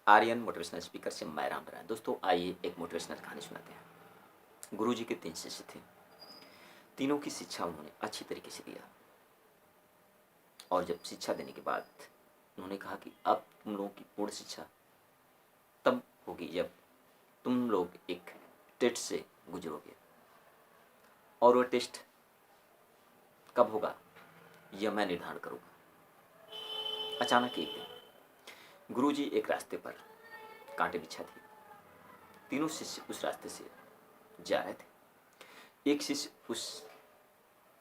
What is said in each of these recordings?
Aryan motivational speaker से मैं राम नारायण। दोस्तों आइए एक मोटिवेशनल कहानी सुनाते हैं। गुरुजी के 3 शिष्य थे। तीनों की शिक्षा उन्होंने अच्छी तरीके से दिया और जब शिक्षा देने के बाद उन्होंने कहा कि अब तुम लोगों की पूर्ण शिक्षा तब होगी जब तुम लोग एक टेस्ट से गुजरोगे। और वह टेस्ट कब होगा यह मैं निर्धारण करूँगा। अचानक एक दिन गुरुजी एक रास्ते पर कांटे बिछा थे। तीनों शिष्य उस रास्ते से जा रहे थे। एक शिष्य उस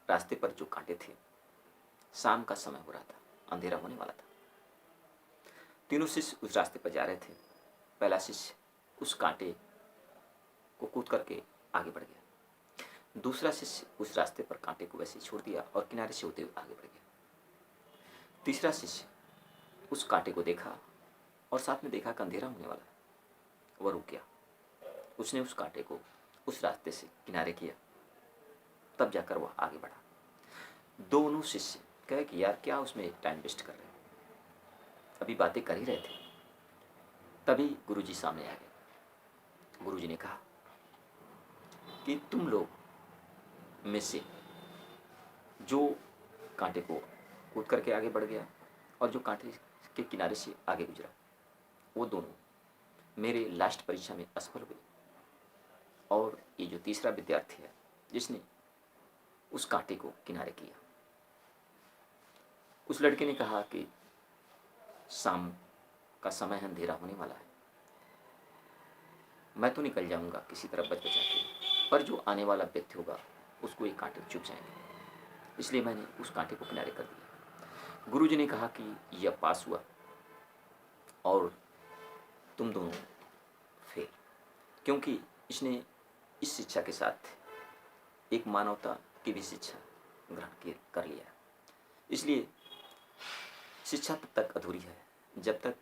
रास्ते पर जो कांटे थे, शाम का समय हो रहा था, अंधेरा होने वाला था। तीनों शिष्य उस रास्ते पर जा रहे थे। पहला शिष्य उस कांटे को कूद करके आगे बढ़ गया। दूसरा शिष्य उस रास्ते पर कांटे को वैसे छोड़ दिया और किनारे से होते हुए आगे बढ़ गया। तीसरा शिष्य उस कांटे को देखा और साथ में देखा कि अंधेरा होने वाला है। वह रुक गया। उसने उस कांटे को उस रास्ते से किनारे किया, तब जाकर वह आगे बढ़ा। दोनों शिष्य कहे कि यार क्या उसमें टाइम वेस्ट कर रहे हैं, अभी बातें कर ही रहे थे। तभी गुरुजी सामने आ गए। गुरुजी ने कहा कि तुम लोग में से जो कांटे को कूद करके आगे बढ़ गया और जो कांटे के किनारे से आगे गुजरा, वो दोनों मेरे लास्ट परीक्षा में असफल हुए। और ये जो तीसरा विद्यार्थी है जिसने उस कांटे को किनारे किया, उस लड़के ने कहा कि शाम का समय है, अंधेरा होने वाला है, मैं तो निकल जाऊंगा किसी तरह बच बचा के, पर जो आने वाला व्यक्ति होगा उसको ये कांटे चुभ जाएंगे, इसलिए मैंने उस कांटे को किनारे कर दिया। गुरुजी ने कहा कि यह पास हुआ और तुम दोनों फेल, क्योंकि इसने इस शिक्षा के साथ एक मानवता की भी शिक्षा ग्रहण कर लिया। इसलिए शिक्षा तब तक अधूरी है जब तक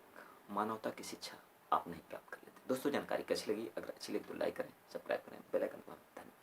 मानवता की शिक्षा आप नहीं प्राप्त कर लेते। दोस्तों जानकारी कैसी लगी? अगर अच्छी लगी तो लाइक करें, सब्सक्राइब करें, बेल आइकन दबाएं। धन्यवाद।